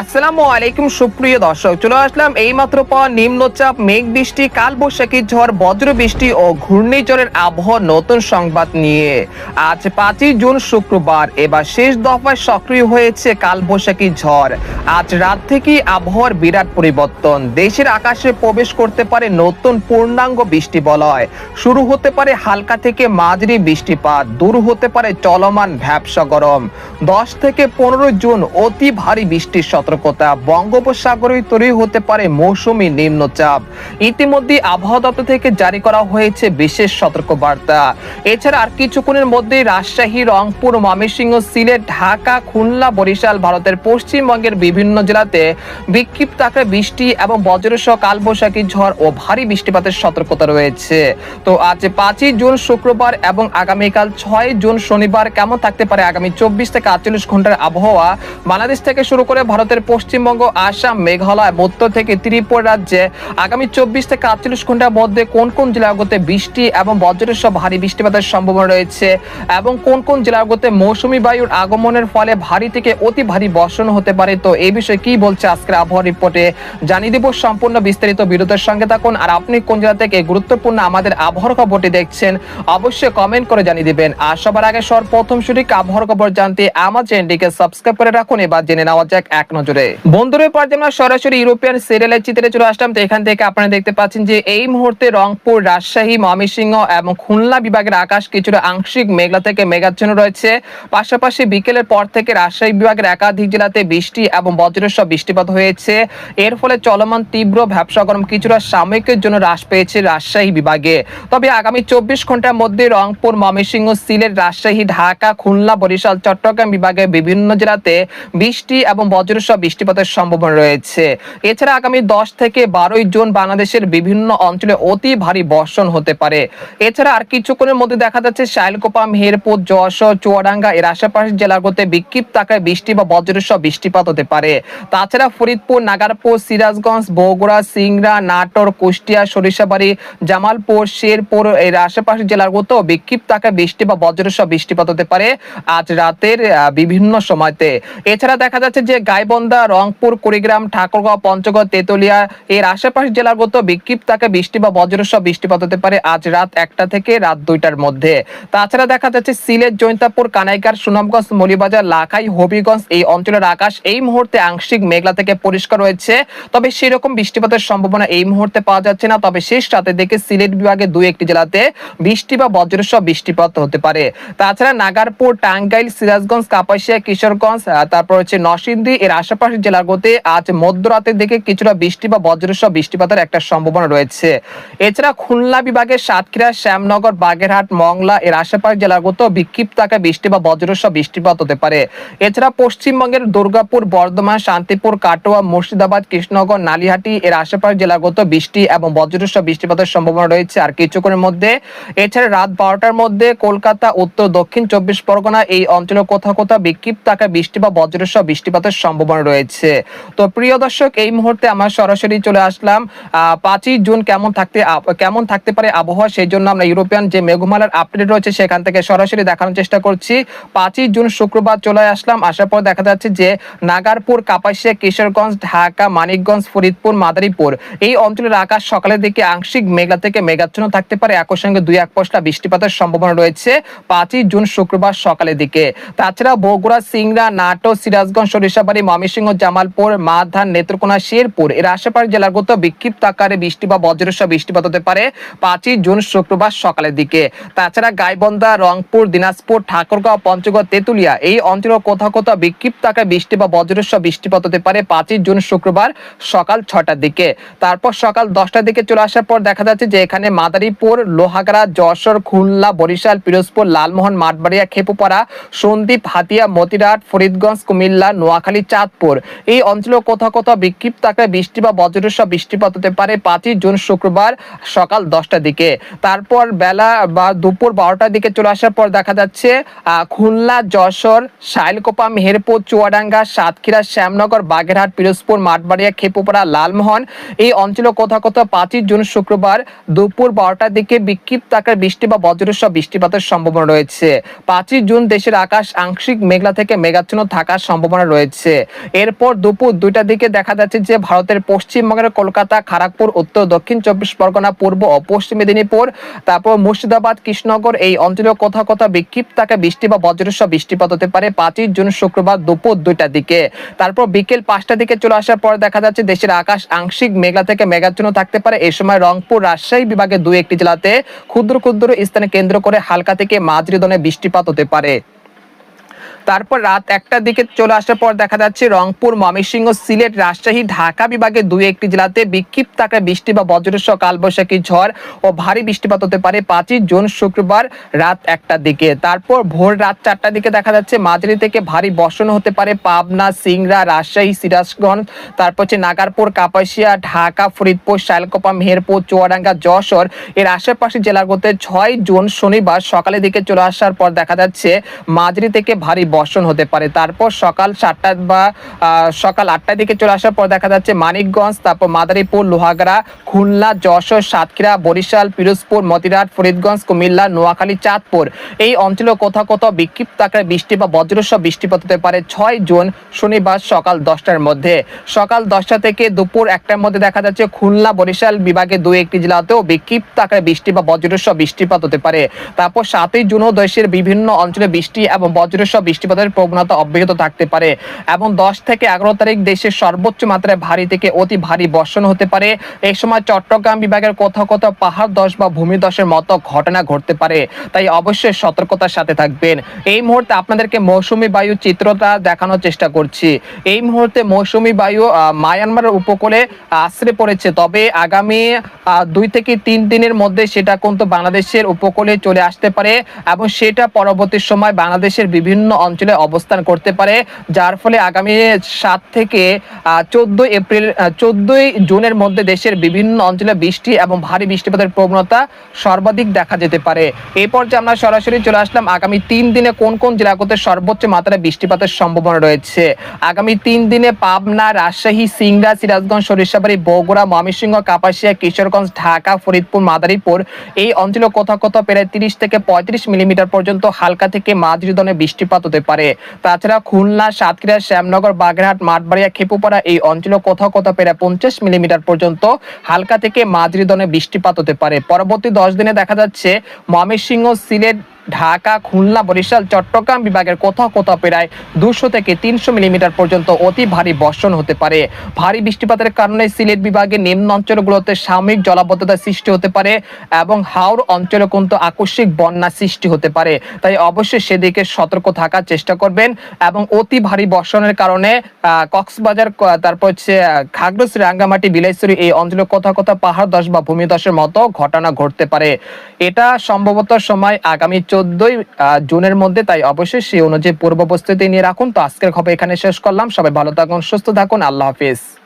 আসসালামু আলাইকুম সুপ্রিয় দর্শক, চলে আসলাম এইমাত্র পাওয়া নিম্নচাপ, মেঘ বৃষ্টি, কালবৈশাখী ঝড়, বজ্র বৃষ্টি ও ঘূর্ণিঝড়ের আবহাওয়া নতুন সংবাদ নিয়ে। আজ 5ই জুন শুক্রবার, এবার শেষ দফায় সক্রিয় হয়েছে কালবৈশাখী ঝড়। আজ রাত থেকেই আবহাওয়ার বিরাট পরিবর্তন, দেশের আকাশে প্রবেশ করতে পারে নতুন পূর্ণাঙ্গ বৃষ্টি বলয়। শুরু হতে পারে হালকা থেকে মাঝারি বৃষ্টিপাত, দূর হতে পারে চলমান ভ্যাপসা গরম। 10 থেকে 15 জুন অতি ভারী বৃষ্টির সতর্কতা, বঙ্গোপসাগরে তৈরি হতে পারে মৌসুমী নিম্নচাপ। ইতিমধ্যে আবহাওয়া দপ্তর থেকে জারি করা হয়েছে বিশেষ সতর্কবার্তা। এছাড়া আর কিছুক্ষণের মধ্যে রাজশাহী, রংপুর, ময়মনসিংহ, সিলেট, ঢাকা, খুলনা, বরিশাল, ভারতের পশ্চিমবঙ্গের বিভিন্ন জেলাতে বিক্ষিপ্ত আকারে বৃষ্টি এবং বজ্রসহ কালবৈশাখী ঝড় ও ভারী বৃষ্টিপাতের সতর্কতা রয়েছে। তো আজ 5ই জুন শুক্রবার এবং আগামীকাল 6 জুন শনিবার কেমন থাকতে পারে আগামী 24 থেকে 48 ঘন্টার আবহাওয়া বাংলাদেশ থেকে শুরু করে ভারতের পশ্চিমবঙ্গ, আসাম, মেঘালয়, মধ্য থেকে ত্রিপুরা রাজ্যে আগামী 24 থেকে 48 ঘন্টার মধ্যে কোন কোন জেলাগুলোতে বৃষ্টি এবং বজ্রসহ ভারী বৃষ্টিপাতের সম্ভাবনা রয়েছে এবং কোন কোন জেলাগুলোতে মৌসুমী বায়ুর আগমনের ফলে ভারী থেকে অতি ভারী বর্ষণ হতে পারে। তো এই বিষয়ে কি বলছে আজকের আবহাওয়া রিপোর্টে জানিয়ে দেব সম্পূর্ণ বিস্তারিত। বিরোধের সঙ্গে থাকুন। আর আপনি কোন জেলা থেকে গুরুত্বপূর্ণ আমাদের আবহাওয়ার খবরটি দেখছেন অবশ্যই কমেন্ট করে জানিয়ে দিবেন। আর সবার আগে সর্বপ্রথম সঠিক আবহাওয়ার খবর জানতে আমার চ্যানেলটিকে সাবস্ক্রাইব করে রাখুন। এবার জেনে নেওয়া যাক এক নজরে। বন্ধুদের পর আমরা সরাসরি ইউরোপিয়ান সিরিয়ালের চিত্রে চলে আসলাম। তো এখান থেকে আপনারা দেখতে পাচ্ছেন যে এই মুহূর্তে রংপুর, রাজশাহী, ময়মনসিংহ এবং খুলনা বিভাগের আকাশ কিছুটা আংশিক মেঘলা থেকে মেঘাচ্ছন্ন রয়েছে। পাশাপাশি বিকেলের পর থেকে রাজশাহী বিভাগের একাধিক জেলাতে বৃষ্টি এবং বজ্রসহ বৃষ্টিপাত হয়েছে। এর ফলে চলমান তীব্র ভ্যাপসা গরম কিছুটা সাময়িকের জন্য হ্রাস পেয়েছে রাজশাহী বিভাগে। তবে আগামী 24 ঘন্টার মধ্যে রংপুর, ময়মনসিংহ, সিলেট, রাজশাহী, ঢাকা, খুলনা, বরিশাল, চট্টগ্রাম বিভাগের বিভিন্ন জেলাতে বৃষ্টি এবং বজ্রসহ বৃষ্টিপাতের সম্ভাবনা রয়েছে। এছাড়া আগামী 10 থেকে 12 জুন বাংলাদেশের বিভিন্ন অঞ্চলে অতি ভারী বর্ষণ হতে পারে। এছাড়া আর কিছুক্ষণের মধ্যে দেখা যাচ্ছে শাইলকোপা, মেহেরপুর, যশোর, চুয়াডাঙ্গা এর আশেপাশের জেলাগুলোতে বিক্ষিপ্ত আকারে বৃষ্টি বা বজ্রসহ বৃষ্টিপাত হতে পারে। তাছাড়া ফরিদপুর, নাগারপুর, সিরাজগঞ্জ, বগুড়া, সিংড়া, নাটোর, কুষ্টিয়া, সরিষাবাড়ি, জামালপুর, শেরপুর এর আশেপাশের জেলাগুলোতেও বিক্ষিপ্ত আকারে বৃষ্টি বা বজ্রসহ বৃষ্টিপাত হতে পারে আজ রাতের বিভিন্ন সময়তে। এছাড়া দেখা যাচ্ছে যে গাইবান্ধা, রংপুর, কুড়িগ্রাম, ঠাকুরগাঁও, পঞ্চগড়, তেতুলিয়া এর আশেপাশের জেলাগুলোতে বিক্ষিপ্ত আকারে বৃষ্টি বা বজ্রসহ বৃষ্টিপাত হতে পারে আজ রাত 1টা থেকে রাত 2টার মধ্যে। তাছাড়া দেখা যাচ্ছে সিলেট, জৈন্তাপুর, কানাইঘাট, সুনামগঞ্জ, মৌলভীবাজার, লাখাই, হবিগঞ্জ এই অঞ্চলের আকাশ এই মুহূর্তে আংশিক মেঘলা থেকে পরিষ্কার রয়েছে। তবে সেরকম বৃষ্টিপাতের সম্ভাবনা এই মুহূর্তে পাওয়া যাচ্ছে না। তবে শেষ রাতে দেখে সিলেট বিভাগে 2-1টি জেলাতে বৃষ্টি বা বজ্রসহ বৃষ্টিপাত হতে পারে। তাছাড়া নাগারপুর, টাঙ্গাইল, সিরাজগঞ্জ, কাপাসিয়া, কিশোরগঞ্জ, তারপর হচ্ছে নরসিংদী এর আশেপাশের জেলাগুলোতে আজ মধ্যরাতের দিকে কিছুটা বৃষ্টি বা বজ্রসহ বৃষ্টিপাতের একটা সম্ভাবনা রয়েছে। এছাড়া খুলনা বিভাগের সাতক্ষীরা, শ্যামনগর, বাগেরহাট, মংলা এর আশেপাশের জেলাগুলোতে বিক্ষিপ্ত আকারে বৃষ্টি বা বজ্রসহ বৃষ্টিপাত হতে পারে। এছাড়া পশ্চিমবঙ্গের দুর্গাপুর, বর্ধমান, শান্তিপুর, কাটোয়া, মুর্শিদাবাদ, কৃষ্ণনগর, নালিহাটি এর আশেপাশের জেলাগুলোতে বৃষ্টি এবং বজ্রসহ বৃষ্টিপাতের সম্ভাবনা রয়েছে আর কিছুক্ষণের মধ্যে। এছাড়া রাত 12টার মধ্যে কলকাতা, উত্তর দক্ষিণ 24 পরগনা এই অঞ্চলে কোথাও কোথাও বিক্ষিপ্ত আকারে বৃষ্টি বা বজ্রসহ বৃষ্টিপাতের সম্ভাবনা রয়েছে। তো প্রিয় দর্শক, এই মুহূর্তে আমরা সরাসরি চলে আসলাম 5ই জুন কেমন থাকতে পারে আবহাওয়া, সেই জন্য আমরা ইউরোপিয়ান যে মেঘমালার আপডেট রয়েছে সেখান থেকে সরাসরি দেখানোর চেষ্টা করছি। 5ই জুন শুক্রবার চলে আসলাম। আসার পর দেখা যাচ্ছে যে নাগারপুর, কাপাসিয়া, কিশোরগঞ্জ, ঢাকা, মানিকগঞ্জ, ফরিদপুর, মাদারীপুর এই অঞ্চলের আকাশ সকালের দিকে আংশিক মেঘলা থেকে মেঘাচ্ছন্ন থাকতে পারে। একই সঙ্গে 2-1 পশলা বৃষ্টিপাতের সম্ভাবনা রয়েছে 5ই জুন শুক্রবার সকালের দিকে। তাছাড়া বগুড়া, সিংড়া, নাটোর, সিরাজগঞ্জ, সরিষাবাড়ি, ময়মনসিংহ, জামালপুর, মাধান, নেত্রকোনা, শেরপুর এর আশেপাশের জেলাগুলোতে বিক্ষিপ্ত আকারে বৃষ্টি বা বজ্রসহ বৃষ্টিপাত হতে পারে 5ই জুন শুক্রবার সকালের দিকে। তাছাড়া গাইবান্ধা, রংপুর, দিনাজপুর, ঠাকুরগাঁও, পঞ্চগড়, তেতুলিয়া এই অঞ্চলে কোথাও কোথাও বিক্ষিপ্ত আকারে বৃষ্টি বা বজ্রসহ বৃষ্টিপাত হতে পারে 5ই জুন শুক্রবার সকাল 6টার দিকে। তারপর সকাল 10টার দিকে চলে আসার পর দেখা যাচ্ছে যে এখানে মাদারীপুর, লোহাগাড়া, যশোর, খুলনা, বরিশাল, পিরোজপুর, লালমোহন, মাঠবাড়িয়া, খেপুপাড়া, সন্দ্বীপ, হাতিয়া, মতিরাট, ফরিদগঞ্জ, কুমিল্লা, নোয়াখালী, চাঁদপুর এই অঞ্চলে কোথাও কোথাও বিক্ষিপ্ত আকারে বৃষ্টি বা বজ্রসহ বৃষ্টিপাত হতে পারে 5ই জুন শুক্রবার সকাল 10টার দিকে। তারপর বেলা বা দুপুর 12টার দিকে চলে আসার পর দেখা যাচ্ছে খুলনা, যশোর, শাইলকোপা, মেহেরপুর, চুয়াডাঙ্গা, সাতক্ষীরা, শ্যামনগর, বাগেরহাট, পিরোজপুর, মাঠবাড়িয়া, খেপুপাড়া, লালমোহন এই অঞ্চলে কোথাও কোথাও 5ই জুন শুক্রবার দুপুর 12টার দিকে বিক্ষিপ্ত আকারে বৃষ্টি বা বজ্রসহ বৃষ্টিপাতের সম্ভাবনা রয়েছে। 5ই জুন দেশের আকাশ আংশিক মেঘলা থেকে মেঘাচ্ছন্ন থাকার সম্ভাবনা রয়েছে। এরপর দুপুর 2টার দিকে দেখা যাচ্ছে যে ভারতের পশ্চিমবঙ্গের কলকাতা, খড়গপুর, উত্তর দক্ষিণ 24 পরগনা, পূর্ব ও পশ্চিম মেদিনীপুর, তারপর মুর্শিদাবাদ, কৃষ্ণনগর এই অঞ্চলে কোথাও কোথাও বিক্ষিপ্ত আকারে বৃষ্টি বা বজ্রসহ বৃষ্টিপাত হতে পারে 5ই জুন শুক্রবার দুপুর 2টার দিকে। তারপর বিকেল 5টার দিকে চলে আসার পর দেখা যাচ্ছে দেশের আকাশ আংশিক মেঘলা থেকে মেঘাচ্ছন্ন থাকতে পারে। এই সময় রংপুর, রাজশাহী বিভাগের 2-1টি জেলাতে ক্ষুদ্র ক্ষুদ্র স্থানে কেন্দ্র করে হালকা থেকে মাঝারি ধরনের বৃষ্টিপাত হতে পারে। তারপর রাত 1টার দিকে চলে আসার পর দেখা যাচ্ছে রংপুর, ময়মনসিংহ, সিলেট, রাজশাহী, ঢাকা বিভাগের 2-1টি জেলাতে বিক্ষিপ্ত আকারে বৃষ্টি বা বজ্রসহ কালবৈশাখী ঝড় ও ভারী বৃষ্টিপাত হতে পারে 5ই জুন শুক্রবার রাত 1টার দিকে। তারপর ভোর রাত 4টার দিকে দেখা যাচ্ছে মাঝারি থেকে ভারী বর্ষণ হতে পারে পাবনা, সিংড়া, রাজশাহী, সিরাজগঞ্জ, তারপর হচ্ছে নাগারপুর, কাপাসিয়া, ঢাকা, ফরিদপুর, শালকোপা, মেহেরপুর, চুয়াডাঙ্গা, যশোর এর আশেপাশের জেলাগুলোতে 6 জুন শনিবার সকালের দিকে চলে আসার পর দেখা যাচ্ছে মাঝারি থেকে ভারী বর্ষণ হতে পারে। তারপর সকাল 7টা বা সকাল 8টার দিকে চলে আসার পর দেখা যাচ্ছে মানিকগঞ্জ, তারপর মাদারীপুর, লোহাগড়া, খুলনা, যশোর, সাতক্ষীরা, বরিশাল, পিরোজপুর, মতিরাট, ফরিদগঞ্জ, কুমিল্লা, নোয়াখালী, চাঁদপুর এই অঞ্চলে কোথাও কোথাও বিক্ষিপ্ত আকারে বৃষ্টি বা বজ্রসহ বৃষ্টিপাত হতে পারে 6 জুন শনিবার সকাল 10টার মধ্যে। সকাল 10টা থেকে দুপুর 1টার মধ্যে দেখা যাচ্ছে খুলনা, বরিশাল বিভাগের 2-1টি জেলাতেও বিক্ষিপ্ত আকারে বৃষ্টি বা বজ্রসহ বৃষ্টিপাত হতে পারে। তারপর 7ই জুনও দেশের বিভিন্ন অঞ্চলে বৃষ্টি এবং বজ্রসহ বৃষ্টিপাতের প্রবণতা অব্যাহত থাকতে পারে এবং 10 থেকে 11 তারিখ দেশের সর্বোচ্চ মাত্রায় ভারী থেকে অতি ভারী বর্ষণ হতে পারে। এই সময় চট্টগ্রাম বিভাগের কোথাও কোথাও পাহাড় ধস বা ভূমিধসের মতো ঘটনা ঘটতে পারে, তাই অবশ্যই সতর্কতার সাথে থাকবেন। এই মুহূর্তে আপনাদেরকে মৌসুমী বায়ু চিত্রটা দেখানোর চেষ্টা করছি। এই মুহূর্তে মৌসুমী বায়ু মায়ানমারের উপকূলে আশ্রে পড়েছে, তবে আগামী 2 থেকে 3 দিনের মধ্যে সেটা কিন্তু বাংলাদেশের উপকূলে চলে আসতে পারে এবং সেটা পরবর্তী সময় বাংলাদেশের বিভিন্ন অঞ্চলে অবস্থান করতে পারে, যার ফলে আগামী 7 থেকে 14 জুনের মধ্যে দেশের বিভিন্ন অঞ্চলে বৃষ্টি এবং ভারী বৃষ্টিপাতের প্রবণতা সর্বাধিক দেখা যেতে পারে। এই পর্যায়ে আমরা সরাসরি চলে আসলাম আগামী 3 দিনে কোন কোন জেলাগুলোতে সর্বোচ্চ মাত্রায় বৃষ্টিপাতের সম্ভাবনা রয়েছে। আগামী 3 দিনে পাবনা, রাজশাহী, সিংড়া, সিরাজগঞ্জ, সরিষাবাড়ি, বগুড়া, ময়মনসিংহ, কাপাসিয়া, কিশোরগঞ্জ, ঢাকা, ফরিদপুর, মাদারীপুর এই অঞ্চলে কোথাও কোথাও প্রায় 30 থেকে 35 মিলিমিটার পর্যন্ত হালকা থেকে মাঝারি ধরনের বৃষ্টিপাত হতে পারে। তাছাড়া খুলনা, সাতক্ষীরা, শ্যামনগর, বাগেরহাট, মাঠবাড়িয়া, খেপুপাড়া এই অঞ্চলে কোথাও কোথাও প্রায় 50 মিলিমিটার পর্যন্ত হালকা থেকে মাঝারি ধরনের বৃষ্টিপাত হতে পারে। পরবর্তী 10 দিনে দেখা যাচ্ছে ময়মনসিংহ, সিলেট, ঢাকা, খুলনা, বরিশাল, চট্টগ্রাম বিভাগের কোথাও কোথাও প্রায় 200 থেকে 300 মিলিমিটার পর্যন্ত অতি ভারী বর্ষণ হতে পারে। ভারী বৃষ্টিপাতের কারণে সিলেট বিভাগের নিম্ন অঞ্চলগুলোতে সাময়িক জলাবদ্ধতা সৃষ্টি হতে পারে এবং হাওড় অঞ্চলে কিন্তু আকস্মিক বন্যা সৃষ্টি হতে পারে, তাই অবশ্যই সেদিকে সতর্ক থাকার চেষ্টা করবেন। এবং অতি ভারী বর্ষণের কারণে কক্সবাজার, তারপর হচ্ছে খাগড়াছড়ি, রাঙ্গামাটি, বিলাইছড়ি এই অঞ্চলে কোথাও কোথাও পাহাড় ধস বা ভূমিধসের মতো ঘটনা ঘটতে পারে। এটা সম্ভবত সময় আগামী 14 জুনের মধ্যে, তাই অবশ্যই সেই অনুযায়ী পূর্ব প্রস্তুতি নিয়ে রাখুন। তো আজকের খবর এখানে শেষ করলাম। সবাই ভালো থাকুন, সুস্থ থাকুন, আল্লাহ হাফিজ।